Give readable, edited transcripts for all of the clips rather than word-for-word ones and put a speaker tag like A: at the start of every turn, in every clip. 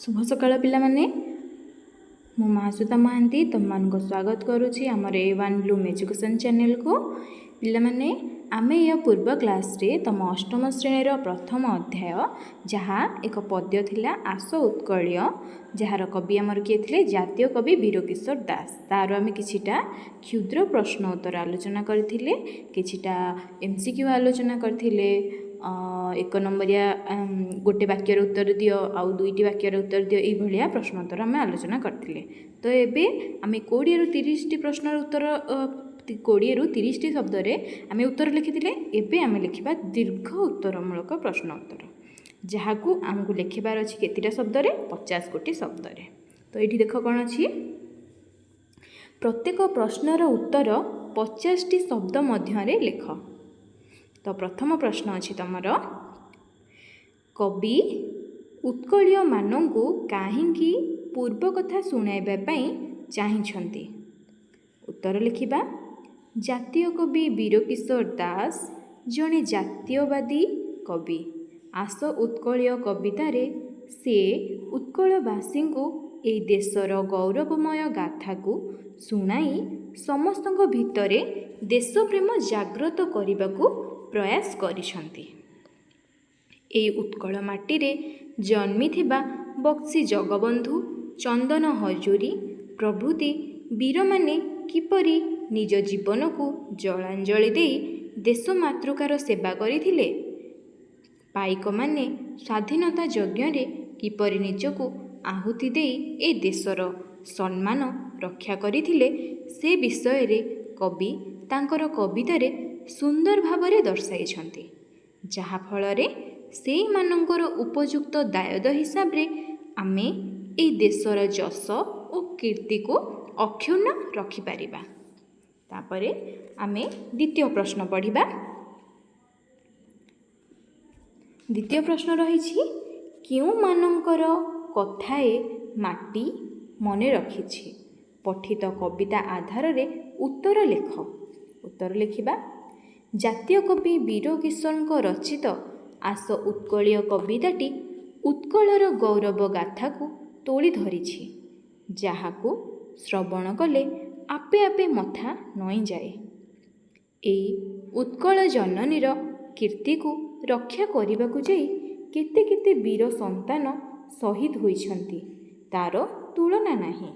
A: शुभ सकाळ पिलामाने मु महासुता महांती तुमको स्वागत करुच्ची आमर A1 ब्लूम एजुकेशन चैनल को पिलामाने आमे या पूर्व क्लास रे तम अष्टम श्रेणीर प्रथम अध्याय जहाँ एक पद्य थिला आस उत्कलय जार कवि आमर किए थिले जातीय कवि वीरकिशोर दास तार आमे किछिटा क्षुद्र प्रश्न उत्तर आलोचना करथिले किछिटा MCQ आलोचना करथिले एक नंबरिया गोटे वाक्यर उत्तर दियो आउ दुईटी वाक्यर उत्तर दियो ये भाया प्रश्नोत्तर आम आलोचना करथिले। तो एबे आमे 20 रु 30 टी प्रश्नर उत्तर 20 रु 30 टी शब्द रे आमे उत्तर लिखिथिले। एबे आमे लिखिबा दीर्घ उत्तरमूलक प्रश्न उत्तर जहाँ को आमको लिखिबार अछि केतिटा शब्द रे 50 गोटी शब्द रे। तो एठी देख कोन अछि प्रत्येक प्रश्नर उत्तर 50 टी शब्द मध्य रे लिख। तो प्रथम प्रश्न अछि तमर कवि उत्कलय मानंकु काहींकी पूर्व कथा सुनाइबा पई चाहिछंती। उत्तर लिखिबा जातीय कवि वीरकिशोर दास जणे जातीयवादी कवि। आस उत्कलय कवितारे से उत्कलवासी को ए देशर गौरवमय गाथा को सुनाई समस्तଙ୍କ भितरे देशप्रेम जागृत करने प्रयास करिसंती। ए उत्कल माटी रे जन्मी थिबा बक्सी जगबंधु चंदन हजूरी प्रभृति वीर माने किपरि निज जीवन को जलांजलि दे देश मातृकार सेवा करिथिले। पाइक माने स्वाधीनता यज्ञ रे किपरि निजको आहुति दे ए देशर सम्मान रक्षा करिथिले से विषय रे कवि तांकर कवितारे सुंदर भावरे दर्शाइछंती। जहा फलरे से मानंकर उपयुक्त दायद हिसाब रे आमे ए देशर यश और कीर्ति को अक्षुण्ण रखि पारिबा। तापरे आमे द्वितीय प्रश्न पढ़िबा। द्वितीय प्रश्न रहिछि केउ मानंकर कथाए माटी मने रखिछि पठित कविता आधार रे उत्तर लिख। उत्तर लिखिबा जातीय कवि वीरकिशोर रचित आस उत्कलय कविताटी उत्कलर गौरव गाथा को तोली धरिछि जहाको श्रवण कले आपे आपे मथा नई जाए। ए उत्कल जननीर कीर्ति को रक्षा करने को जाई केते केते वीर संतान शहीद होइछंती तार तुलना नाही।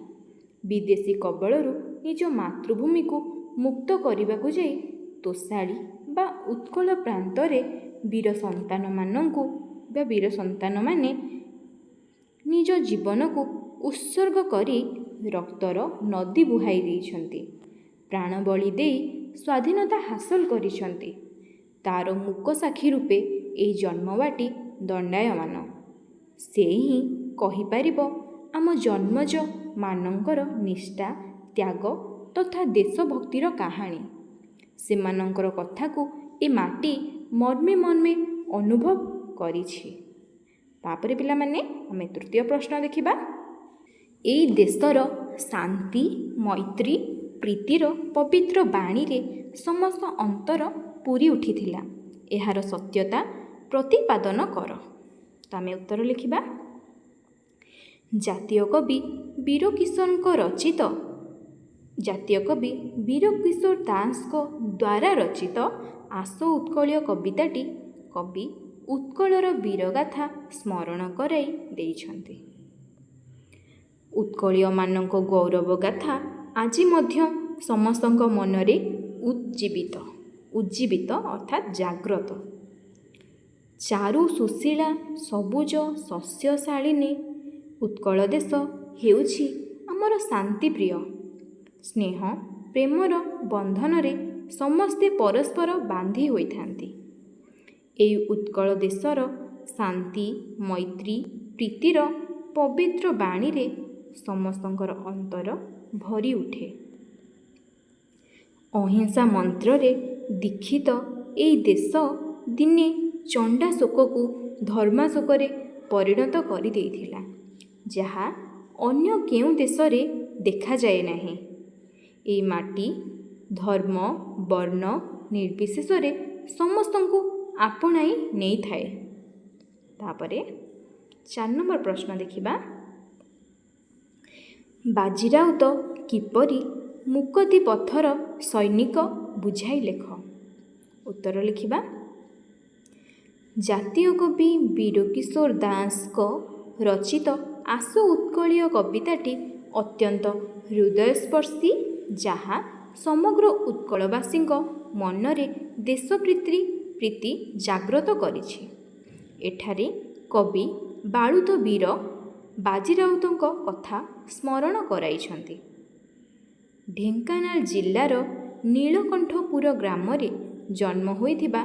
A: विदेशी कबलरू निज मातृभूमि को मुक्त करने को जाई तोषाड़ी बा उत्कल प्रांतरे वीर संतान मानंकु बा वीर संतान माने निज जीवन को उत्सर्ग करी रक्तर नदी बुहाई देइछंती प्राण बलि देई स्वाधीनता हासिल करिछंती तार मुक साक्षी रूपे ए जन्मवाटी दंडायमान से ही कहि पारिबो आम जन्मज मानंकर निष्ठा त्याग तथा देशभक्तिर कहानी। सेमानंकर कथा को ए माटी मर्मे मर्मे अनुभव करिछि। तापरे पिला माने हमें तृतीय प्रश्न देखिबा। ए देशर शांति मैत्री प्रीतिर पवित्र बाणी रे समस्त अंतर पूरी उठिथिला एहार सत्यता प्रतिपादन कर। तो आमे उत्तर लिखिबा जातीय कवि वीरकिशोर रचित जातीय कवि वीरकिशोर दास को द्वारा रचित आस उत्कलय कविताटी कवि उत्कलर वीरगाथा स्मरण कराई देइछंती। उत्कलय मानक गौरव गाथा आज मध्य समस्तक मनरे उज्जीवित अर्थात जाग्रत। चारु सुशीला सबुज शस्यशालिनी उत्कल देश हेउछि आमर शांति प्रिय स्नेह प्रेमर बंधन रे समस्ते परस्पर बांधी होइथांती। ए उत्कल देशर शांति मैत्री प्रीतिर पवित्र बाणी रे समस्तंकर अंतर भरी उठे। अहिंसा मंत्र रे दीक्षित ए देश दिने चंडाशोक को धर्माशोक रे परिणत करि देइथिला जहा अन्य केउ देश रे देखा जाए नाही। ए माटी धर्म वर्ण निर्विशेष रे समस्तंकु आपणाई नहीं थाए। तापरे 4 नंबर प्रश्न देखिबा ବାଜିରାଉତ କିପରି ମୁକତି ପଥର ସୈନିକ ବୁଝାଇ ଲେଖ। ଉତ୍ତର ଲେଖିବା। ଜାତୀୟ କବି ବୀରକିଶୋର ଦାସଙ୍କ ରଚିତ ଆଶୁ ଉତ୍କଳୀୟ କବିତାଟି ଅତ୍ୟନ୍ତ ହୃଦୟସ୍ପର୍ଶୀ, ଯାହା ସମଗ୍ର ଉତ୍କଳବାସୀଙ୍କ ମନରେ ଦେଶପ୍ରୀତି ଜାଗ୍ରତ କରିଛି। ଏଠାରେ କବି ବାଳୁତ ବୀର ବାଜିରାଉତଙ୍କ କଥା ସ୍ମରଣ କରାଇଛନ୍ତି। ଢେଙ୍କାନାଳ ଜିଲ୍ଲାର ନୀଳକଣ୍ଠପୁର ଗ୍ରାମରେ ଜନ୍ମ ହୋଇଥିବା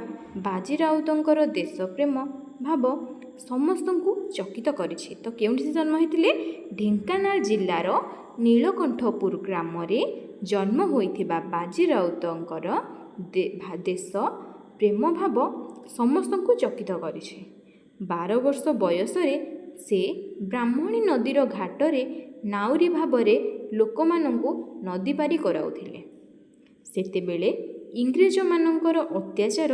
A: ବାଜିରାଉତଙ୍କର ଦେଶପ୍ରେମ ଭାବ ସମସ୍ତଙ୍କୁ ଚକିତ କରିଛି। ତ କେଉଁଠି ସେ ଜନ୍ମ ହୋଇଥିଲେ? ଢେଙ୍କାନାଳ ଜିଲ୍ଲାର ନୀଳକଣ୍ଠପୁର ଗ୍ରାମରେ ଜନ୍ମ ହୋଇଥିବା ବାଜିରାଉତଙ୍କର ଦେଶ ପ୍ରେମ ଭାବ ସମସ୍ତଙ୍କୁ ଚକିତ କରିଛି। 12 ବର୍ଷ ବୟସରେ ସେ ବ୍ରାହ୍ମଣୀ ନଦୀର ଘାଟରେ ନାଉରୀ ଭାବରେ ଲୋକମାନଙ୍କୁ ନଦୀ ପାରି କରାଉଥିଲେ। ସେତେବେଳେ ଇଂରେଜମାନଙ୍କର ଅତ୍ୟାଚାର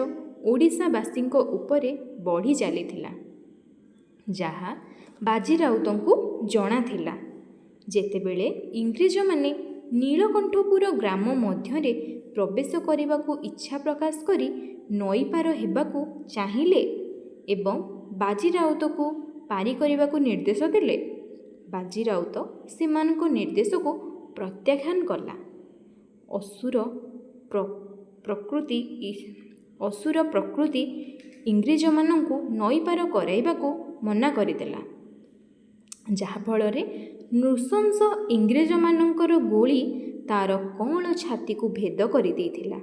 A: ଓଡ଼ିଶାବାସୀଙ୍କ ଉପରେ ବଢ଼ି ଚାଲିଥିଲା, ଯାହା ବାଜିରାଉତଙ୍କୁ ଜଣାଥିଲା। ଯେତେବେଳେ ଇଂରେଜମାନେ ନୀଳକଣ୍ଠପୁର ଗ୍ରାମ ମଧ୍ୟରେ ପ୍ରବେଶ କରିବାକୁ ଇଚ୍ଛା ପ୍ରକାଶ କରି ନଈପାର ହେବାକୁ ଚାହିଁଲେ ଏବଂ ବାଜିରାଉତକୁ ପାରି କରିବାକୁ ନିର୍ଦ୍ଦେଶ ଦେଲେ, ବାଜିରାଉତ ସେମାନଙ୍କ ନିର୍ଦ୍ଦେଶକୁ ପ୍ରତ୍ୟାଖ୍ୟାନ କଲା। ଅସୁର ପ୍ରକୃତି ଇଂରେଜମାନଙ୍କୁ ନଈପାର କରାଇବାକୁ ମନା କରିଦେଲା, ଯାହାଫଳରେ ନୃଶଂସ ଇଂରେଜମାନଙ୍କର ଗୁଳି ତାର କଅଁଳ ଛାତିକୁ ଭେଦ କରିଦେଇଥିଲା।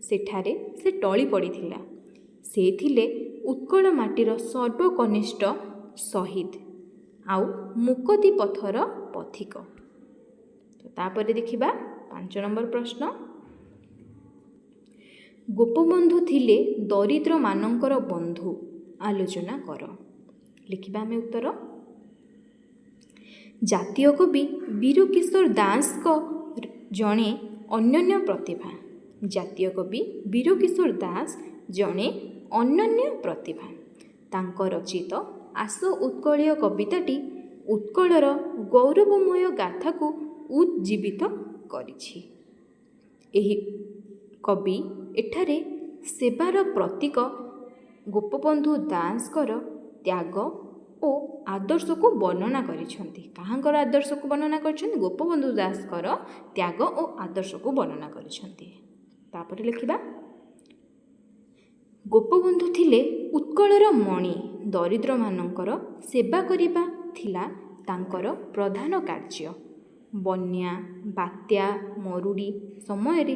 A: ସେଠାରେ ସେ ଟଳି ପଡ଼ିଥିଲା। ସେ ଥିଲେ ଉତ୍କଳ ମାଟିର ସର୍ବକନିଷ୍ଠ ଶହୀଦ ଆଉ ମୁକତି ପଥର ପଥିକ। ତାପରେ ଦେଖିବା 5 ନମ୍ବର ପ୍ରଶ୍ନ। ଗୋପବନ୍ଧୁ ଥିଲେ ଦରିଦ୍ରମାନଙ୍କର ବନ୍ଧୁ, ଆଲୋଚନା କର। ଲେଖିବା ଆମେ ଉତ୍ତର। ଜାତୀୟ କବି ବୀରକିଶୋର ଦାସଙ୍କ ଜଣେ ଅନନ୍ୟ ପ୍ରତିଭା। ଜାତୀୟ କବି ବୀରକିଶୋର ଦାସ ଜଣେ ଅନନ୍ୟ ପ୍ରତିଭା। ତାଙ୍କ ରଚିତ ଆଶୁ ଉତ୍କଳୀୟ କବିତାଟି ଉତ୍କଳର ଗୌରବମୟ ଗାଥାକୁ ଉଜ୍ଜୀବିତ କରିଛି। ଏହି କବି ଏଠାରେ ସେବାର ପ୍ରତୀକ ଗୋପବନ୍ଧୁ ଦାସଙ୍କର ତ୍ୟାଗ ଓ ଆଦର୍ଶକୁ ବର୍ଣ୍ଣନା କରିଛନ୍ତି। କାହାଙ୍କର ଆଦର୍ଶକୁ ବର୍ଣ୍ଣନା କରିଛନ୍ତି? ଗୋପବନ୍ଧୁ ଦାସଙ୍କର ତ୍ୟାଗ ଓ ଆଦର୍ଶକୁ ବର୍ଣ୍ଣନା କରିଛନ୍ତି। ତାପରେ ଲେଖିବା। ଗୋପବନ୍ଧୁ ଥିଲେ ଉତ୍କଳର ମଣି। ଦରିଦ୍ରମାନଙ୍କର ସେବା କରିବା ଥିଲା ତାଙ୍କର ପ୍ରଧାନ କାର୍ଯ୍ୟ। ବନ୍ୟା, ବାତ୍ୟା, ମରୁଡ଼ି ସମୟରେ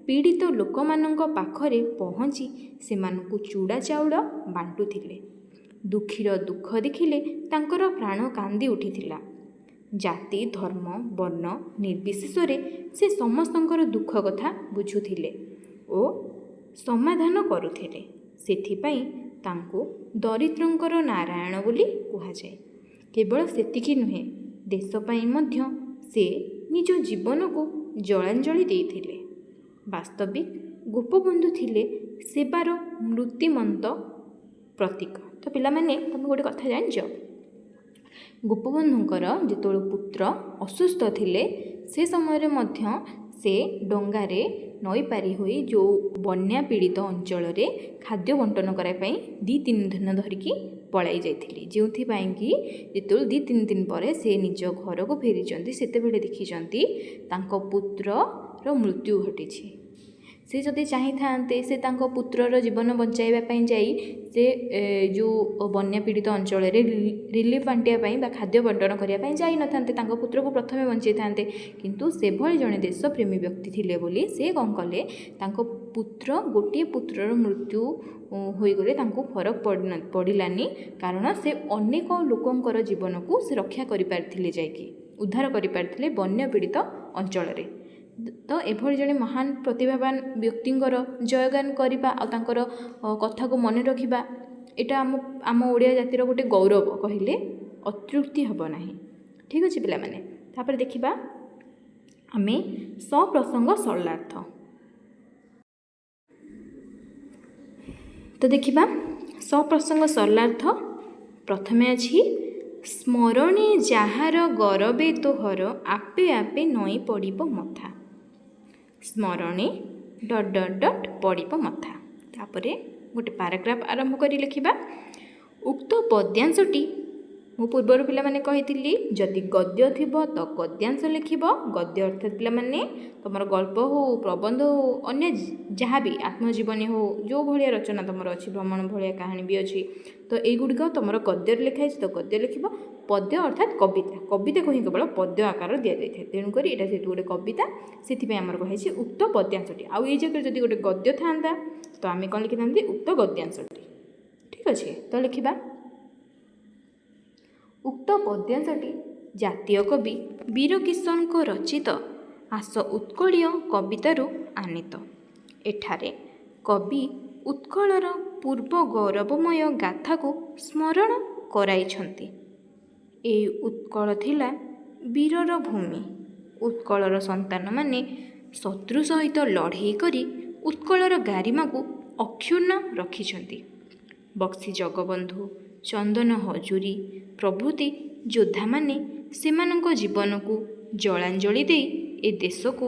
A: ପୀଡ଼ିତ ଲୋକମାନଙ୍କ ପାଖରେ ପହଞ୍ଚି ସେମାନଙ୍କୁ ଚୁଡ଼ା ଚାଉଳ ବାଣ୍ଟୁଥିଲେ। ଦୁଃଖୀର ଦୁଃଖ ଦେଖିଲେ ତାଙ୍କର ପ୍ରାଣ କାନ୍ଦି ଉଠିଥିଲା। ଜାତି, ଧର୍ମ, ବର୍ଣ୍ଣ ନିର୍ବିଶେଷରେ ସେ ସମସ୍ତଙ୍କର ଦୁଃଖ କଥା ବୁଝୁଥିଲେ ଓ ସମାଧାନ କରୁଥିଲେ। ସେଥିପାଇଁ ତାଙ୍କୁ ଦରିଦ୍ରଙ୍କର ନାରାୟଣ ବୋଲି କୁହାଯାଏ। କେବଳ ସେତିକି ନୁହେଁ, ଦେଶ ପାଇଁ ମଧ୍ୟ ସେ ନିଜ ଜୀବନକୁ ଜଳାଞ୍ଜଳି ଦେଇଥିଲେ। ବାସ୍ତବିକ ଗୋପବନ୍ଧୁ ଥିଲେ ସେବାର ମୂର୍ତ୍ତିମନ୍ତ ପ୍ରତୀକ। ତ ପିଲାମାନେ, ତମେ ଗୋଟେ କଥା ଜାଣିଛ? ଗୋପବନ୍ଧୁଙ୍କର ଯେତେବେଳେ ପୁତ୍ର ଅସୁସ୍ଥ ଥିଲେ, ସେ ସମୟରେ ମଧ୍ୟ ସେ ଡଙ୍ଗାରେ ନଈ ପାରି ହୋଇ ଯେଉଁ ବନ୍ୟା ପୀଡ଼ିତ ଅଞ୍ଚଳରେ ଖାଦ୍ୟ ବଣ୍ଟନ କରିବା ପାଇଁ 2-3 ଦିନ ଧରିକି ପଳାଇ ଯାଇଥିଲେ। ଯେଉଁଥିପାଇଁ କି ଯେତେବେଳେ 2-3 ଦିନ ପରେ ସେ ନିଜ ଘରକୁ ଫେରିଛନ୍ତି, ସେତେବେଳେ ଦେଖିଛନ୍ତି ତାଙ୍କ ପୁତ୍ରର ମୃତ୍ୟୁ ଘଟିଛି। ସେ ଯଦି ଚାହିଁଥାନ୍ତେ, ସେ ତାଙ୍କ ପୁତ୍ରର ଜୀବନ ବଞ୍ଚାଇବା ପାଇଁ ଯାଇ ସେ ଯେଉଁ ବନ୍ୟା ପୀଡ଼ିତ ଅଞ୍ଚଳରେ ରିଲିଫ ବାଣ୍ଟିବା ପାଇଁ ବା ଖାଦ୍ୟ ବଣ୍ଟନ କରିବା ପାଇଁ ଯାଇନଥାନ୍ତେ, ତାଙ୍କ ପୁତ୍ରକୁ ପ୍ରଥମେ ବଞ୍ଚାଇଥାନ୍ତେ। କିନ୍ତୁ ସେଭଳି ଜଣେ ଦେଶପ୍ରେମୀ ବ୍ୟକ୍ତି ଥିଲେ ବୋଲି ସେ କ'ଣ କଲେ, ତାଙ୍କ ଗୋଟିଏ ପୁତ୍ରର ମୃତ୍ୟୁ ହୋଇଗଲେ ତାଙ୍କୁ ଫରକ ପଡ଼ିଲାନି, କାରଣ ସେ ଅନେକ ଲୋକଙ୍କର ଜୀବନକୁ ସେ ରକ୍ଷା କରିପାରିଥିଲେ, ଯାଇକି ଉଦ୍ଧାର କରିପାରିଥିଲେ ବନ୍ୟା ପୀଡ଼ିତ ଅଞ୍ଚଳରେ। ତ ଏଭଳି ଜଣେ ମହାନ ପ୍ରତିଭାବାନ ବ୍ୟକ୍ତିଙ୍କର ଜୟଗାନ କରିବା ଆଉ ତାଙ୍କର କଥାକୁ ମନେ ରଖିବା, ଏଇଟା ଆମ ଓଡ଼ିଆ ଜାତିର ଗୋଟେ ଗୌରବ କହିଲେ ଅତ୍ୟୁକ୍ତି ହେବ ନାହିଁ। ଠିକ୍ ଅଛି ପିଲାମାନେ। ତାପରେ ଦେଖିବା ଆମେ ସପ୍ରସଙ୍ଗ ସରଳାର୍ଥ। ତ ଦେଖିବା ସପ୍ରସଙ୍ଗ ସରଳାର୍ଥ। ପ୍ରଥମେ ଅଛି ସ୍ମରଣେ ଯାହାର ଗରବେ ତୋହର ଆପେ ଆପେ ନଈ ପଡ଼ିବ ମଥା। ସ୍ମରଣେ ଡଟ୍ ଡଟ୍ ଡଟ୍ ପଡ଼ିବ ମଥା। ତାପରେ ଗୋଟେ ପାରାଗ୍ରାଫ ଆରମ୍ଭ କରି ଲେଖିବା। ଉକ୍ତ ପଦ୍ୟାଂଶଟି ମୁଁ ପୂର୍ବରୁ ପିଲାମାନେ କହିଥିଲି ଯଦି ଗଦ୍ୟ ଥିବ ତ ଗଦ୍ୟାଂଶ ଲେଖିବ। ଗଦ୍ୟ ଅର୍ଥାତ୍ ପିଲାମାନେ ତୁମର ଗଳ୍ପ ହେଉ, ପ୍ରବନ୍ଧ ହେଉ, ଅନ୍ୟ ଯାହା ବି ଆତ୍ମଜୀବନୀ ହେଉ, ଯେଉଁ ଭଳିଆ ରଚନା ତୁମର ଅଛି, ଭ୍ରମଣ ଭଳିଆ କାହାଣୀ ବି ଅଛି, ତ ଏଇଗୁଡ଼ିକ ତୁମର ଗଦ୍ୟରେ ଲେଖା ହେଇଛି ତ ଗଦ୍ୟ ଲେଖିବ। ପଦ୍ୟ ଅର୍ଥାତ୍ କବିତା, କବିତାକୁ ହିଁ କେବଳ ପଦ୍ୟ ଆକାର ଦିଆଯାଇଥାଏ। ତେଣୁକରି ଏଇଟା ଯେହେତୁ ଗୋଟେ କବିତା, ସେଥିପାଇଁ ଆମର କୁହାଯାଇଛି ଉକ୍ତ ପଦ୍ୟାଂଶଟି। ଆଉ ଏଇ ଜାଗାରେ ଯଦି ଗୋଟେ ଗଦ୍ୟ ଥାନ୍ତା ତ ଆମେ କ'ଣ ଲେଖିଥାନ୍ତି? ଉକ୍ତ ଗଦ୍ୟାଂଶଟି। ଠିକ୍ ଅଛି, ତ ଲେଖିବା। ଉକ୍ତ ପଦ୍ୟାଂଶଟି ଜାତୀୟ କବି ବୀରକିଶୋରଙ୍କ ରଚିତ ଆସ ଉତ୍କଳୀୟ କବିତାରୁ ଆନୀତ। ଏଠାରେ କବି ଉତ୍କଳର ପୂର୍ବ ଗୌରବମୟ ଗାଥାକୁ ସ୍ମରଣ କରାଇଛନ୍ତି। ଏହି ଉତ୍କଳ ଥିଲା ବୀରର ଭୂମି। ଉତ୍କଳର ସନ୍ତାନମାନେ ଶତ୍ରୁ ସହିତ ଲଢ଼େଇ କରି ଉତ୍କଳର ଗାରିମାକୁ ଅକ୍ଷୁଣ୍ଣ ରଖିଛନ୍ତି। ବକ୍ସି ଜଗବନ୍ଧୁ, ଚନ୍ଦନ ହଜୁରୀ ପ୍ରଭୃତି ଯୋଦ୍ଧାମାନେ ସେମାନଙ୍କ ଜୀବନକୁ ଜଳାଞ୍ଜଳି ଦେଇ ଏ ଦେଶକୁ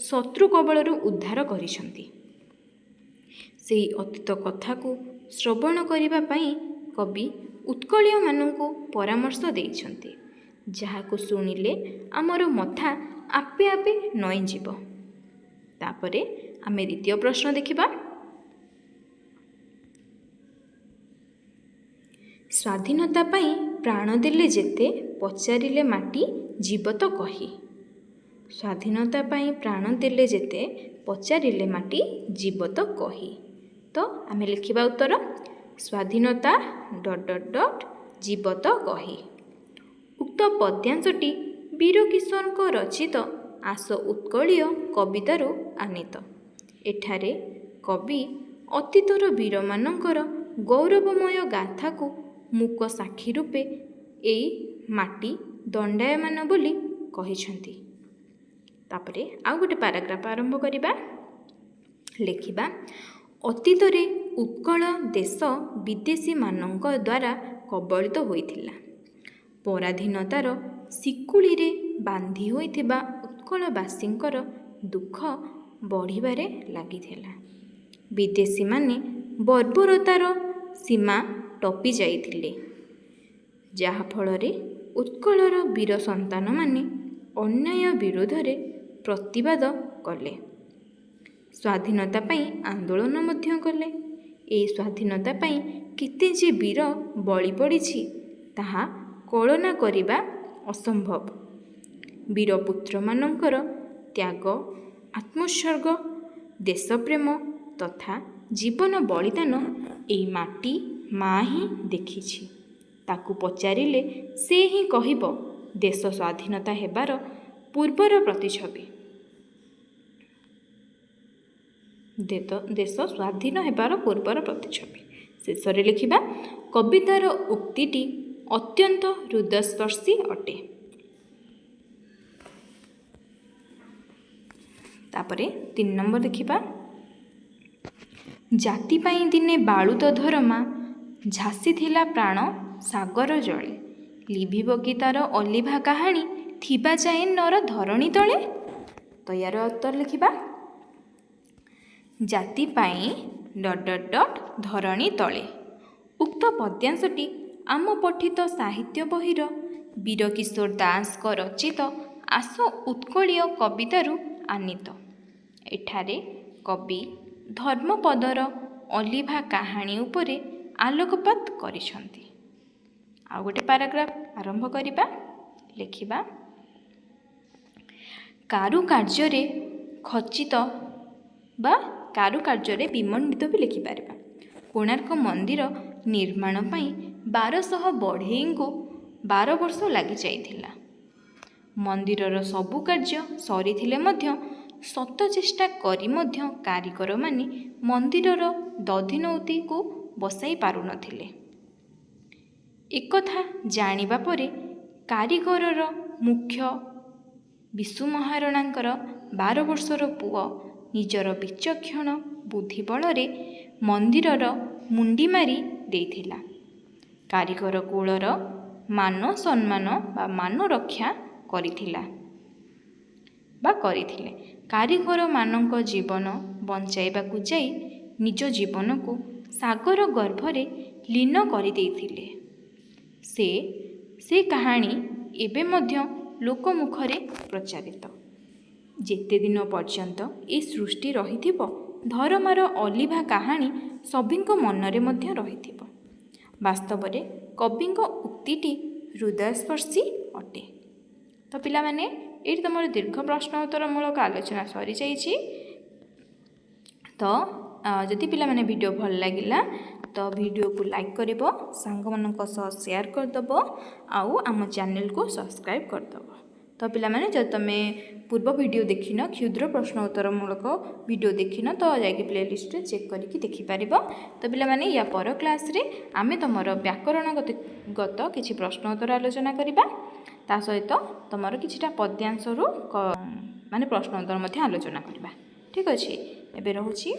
A: ଶତ୍ରୁ କବଳରୁ ଉଦ୍ଧାର କରିଛନ୍ତି। ସେହି ଅତୀତ କଥାକୁ ଶ୍ରବଣ କରିବା ପାଇଁ କବି ଉତ୍କଳୀୟମାନଙ୍କୁ ପରାମର୍ଶ ଦେଇଛନ୍ତି, ଯାହାକୁ ଶୁଣିଲେ ଆମର ମଥା ଆପେ ଆପେ ନଇଁଯିବ। ତାପରେ ଆମେ ଦ୍ୱିତୀୟ ପ୍ରଶ୍ନ ଦେଖିବା। ସ୍ୱାଧୀନତା ପାଇଁ ପ୍ରାଣ ଦେଲେ ଯେତେ ପଚାରିଲେ ମାଟି ଯିବ ତ କହି। ସ୍ୱାଧୀନତା ପାଇଁ ପ୍ରାଣ ଦେଲେ ଯେତେ ପଚାରିଲେ ମାଟି ଯିବ ତ କହି। ତ ଆମେ ଲେଖିବା ଉତ୍ତର ସ୍ୱାଧୀନତା ଡଟ୍ ଡଟ୍ ଡଟ୍ ଯିବ ତ କହି। ଉକ୍ତ ପଦ୍ୟାଂଶଟି ବୀରକିଶୋରଙ୍କ ରଚିତ ଆସ ଉତ୍କଳୀୟ କବିତାରୁ ଆନୀତ। ଏଠାରେ କବି ଅତୀତର ବୀରମାନଙ୍କର ଗୌରବମୟ ଗାଥାକୁ ମୂକ ସାକ୍ଷୀ ରୂପେ ଏଇ ମାଟି ଦଣ୍ଡାୟମାନ ବୋଲି କହିଛନ୍ତି। ତାପରେ ଆଉ ଗୋଟେ ପାରାଗ୍ରାଫ ଆରମ୍ଭ କରିବା। ଲେଖିବା। ଅତୀତରେ ଉତ୍କଳ ଦେଶ ବିଦେଶୀମାନଙ୍କ ଦ୍ୱାରା କବଳିତ ହୋଇଥିଲା। ପରାଧୀନତାର ଶିକୁଳିରେ ବାନ୍ଧି ହୋଇଥିବା ଉତ୍କଳବାସୀଙ୍କର ଦୁଃଖ ବଢ଼ିବାରେ ଲାଗିଥିଲା। ବିଦେଶୀମାନେ ବର୍ବରତାର ସୀମା ଟପି ଯାଇଥିଲେ, ଯାହାଫଳରେ ଉତ୍କଳର ବୀର ସନ୍ତାନମାନେ ଅନ୍ୟାୟ ବିରୋଧରେ ପ୍ରତିବାଦ କଲେ। ସ୍ୱାଧୀନତା ପାଇଁ ଆନ୍ଦୋଳନ ମଧ୍ୟ କଲେ। ଏହି ସ୍ୱାଧୀନତା ପାଇଁ କେତେ ଯେ ବୀର ବଳି ପଡ଼ିଛି ତାହା କଳନା କରିବା ଅସମ୍ଭବ। ବୀରପୁତ୍ରମାନଙ୍କର ତ୍ୟାଗ, ଆତ୍ମୋତ୍ସର୍ଗ, ଦେଶପ୍ରେମ ତଥା ଜୀବନ ବଳିଦାନ ଏଇ ମାଟି ମା ହିଁ ଦେଖିଛି। ତାକୁ ପଚାରିଲେ ସେ ହିଁ କହିବ ଦେଶ ସ୍ୱାଧୀନତା ହେବାର ପୂର୍ବର ପ୍ରତିଛବି। ଦେଶ ସ୍ୱାଧୀନ ହେବାର ପୂର୍ବର ପ୍ରତିଛବି। ଶେଷରେ ଲେଖିବା କବିତାର ଉକ୍ତିଟି ଅତ୍ୟନ୍ତ ହୃଦୟସ୍ପର୍ଶୀ ଅଟେ। ତାପରେ 3 ନମ୍ବର ଦେଖିବା। ଜାତି ପାଇଁ ଦିନେ ବାଳୁତ ଧରମା, ଝାସିଥିଲା ପ୍ରାଣ ସାଗର ଜଳେ। ଲିଭିବ କି ତାର ଅଲିଭା କାହାଣୀ, ଥିବା ଯାଏ ନର ଧରଣୀ ତଳେ। ତ ୟାର ଉତ୍ତର ଲେଖିବା। ଜାତି ପାଇଁ ଡଟ୍ ଡଟ୍ ଡଟ୍ ଧରଣୀ ତଳେ। ଉକ୍ତ ପଦ୍ୟାଂଶଟି ଆମ ପଠିତ ସାହିତ୍ୟ ବହିର ବୀରକିଶୋର ଦାସଙ୍କ ରଚିତ ଆସ ଉତ୍କଳୀୟ କବିତାରୁ ଆନୀତ। ଏଠାରେ କବି ଧର୍ମପଦର ଅଲିଭା କାହାଣୀ ଉପରେ ଆଲୋକପାତ କରିଛନ୍ତି। ଆଉ ଗୋଟେ ପାରାଗ୍ରାଫ ଆରମ୍ଭ କରିବା। ଲେଖିବା। କାରୁକାର୍ଯ୍ୟରେ ଖଚିତ ବା କାରୁକାର୍ଯ୍ୟରେ ବିମଣ୍ଡିତ ବି ଲେଖିପାରିବା। କୋଣାର୍କ ମନ୍ଦିର ନିର୍ମାଣ ପାଇଁ 1200 ବଢ଼େଇଙ୍କୁ 12 ବର୍ଷ ଲାଗିଯାଇଥିଲା। ମନ୍ଦିରର ସବୁ କାର୍ଯ୍ୟ ସରିଥିଲେ ମଧ୍ୟ ଶତ ଚେଷ୍ଟା କରି ମଧ୍ୟ କାରିଗରମାନେ ମନ୍ଦିରର ଦଧିନଉତିକୁ ବସାଇ ପାରୁନଥିଲେ। ଏକଥା ଜାଣିବା ପରେ କାରିଗରର ମୁଖ୍ୟ ବିଶୁ ମହାରଣାଙ୍କର 12 ବର୍ଷର ପୁଅ ନିଜର ବିଚକ୍ଷଣ ବୁଦ୍ଧି ବଳରେ ମନ୍ଦିରର ମୁଣ୍ଡି ମାରି ଦେଇଥିଲା। କାରିଗର କୁଳର ମାନ ସମ୍ମାନ ବା ମାନ ରକ୍ଷା କରିଥିଲା ବା କରିଥିଲେ। କାରିଗରମାନଙ୍କ ଜୀବନ ବଞ୍ଚାଇବାକୁ ଯାଇ ନିଜ ଜୀବନକୁ ସାଗର ଗର୍ଭରେ ଲୀନ କରିଦେଇଥିଲେ। ସେ କାହାଣୀ ଏବେ ମଧ୍ୟ ଲୋକମୁଖରେ ପ୍ରଚାରିତ। ଯେତେ ଦିନ ପର୍ଯ୍ୟନ୍ତ ଏ ସୃଷ୍ଟି ରହିଥିବ ଧରମାର ଅଲିଭା କାହାଣୀ ସଭିଙ୍କ ମନରେ ମଧ୍ୟ ରହିଥିବ। ବାସ୍ତବରେ କବିଙ୍କ ଉକ୍ତିଟି ହୃଦୟସ୍ପର୍ଶୀ ଅଟେ। ତ ପିଲାମାନେ, ଏଇଠି ତୁମର ଦୀର୍ଘ ପ୍ରଶ୍ନ ଉତ୍ତରମୂଳକ ଆଲୋଚନା ସରିଯାଇଛି। ତ ଯଦି ପିଲାମାନେ ଭିଡ଼ିଓ ଭଲ ଲାଗିଲା ତ ଭିଡ଼ିଓକୁ ଲାଇକ୍ କରିବ, ସାଙ୍ଗମାନଙ୍କ ସହ ସେୟାର କରିଦେବ, ଆଉ ଆମ ଚ୍ୟାନେଲକୁ ସବସ୍କ୍ରାଇବ୍ କରିଦେବ। ତ ପିଲାମାନେ, ଯଦି ତୁମେ ପୂର୍ବ ଭିଡ଼ିଓ ଦେଖିନ, କ୍ଷୁଦ୍ର ପ୍ରଶ୍ନ ଉତ୍ତରମୂଳକ ଭିଡ଼ିଓ ଦେଖିନ, ତ ଯାଇକି ପ୍ଲେଲିଷ୍ଟରେ ଚେକ୍ କରିକି ଦେଖିପାରିବ। ତ ପିଲାମାନେ, ୟା ପର କ୍ଲାସ୍ରେ ଆମେ ତୁମର ବ୍ୟାକରଣଗତ କିଛି ପ୍ରଶ୍ନ ଉତ୍ତର ଆଲୋଚନା କରିବା। ତା ସହିତ ତୁମର କିଛିଟା ପଦ୍ୟାଂଶରୁ ମାନେ ପ୍ରଶ୍ନ ଉତ୍ତର ମଧ୍ୟ ଆଲୋଚନା କରିବା। ଠିକ୍ ଅଛି, ଏବେ ରହୁଛି।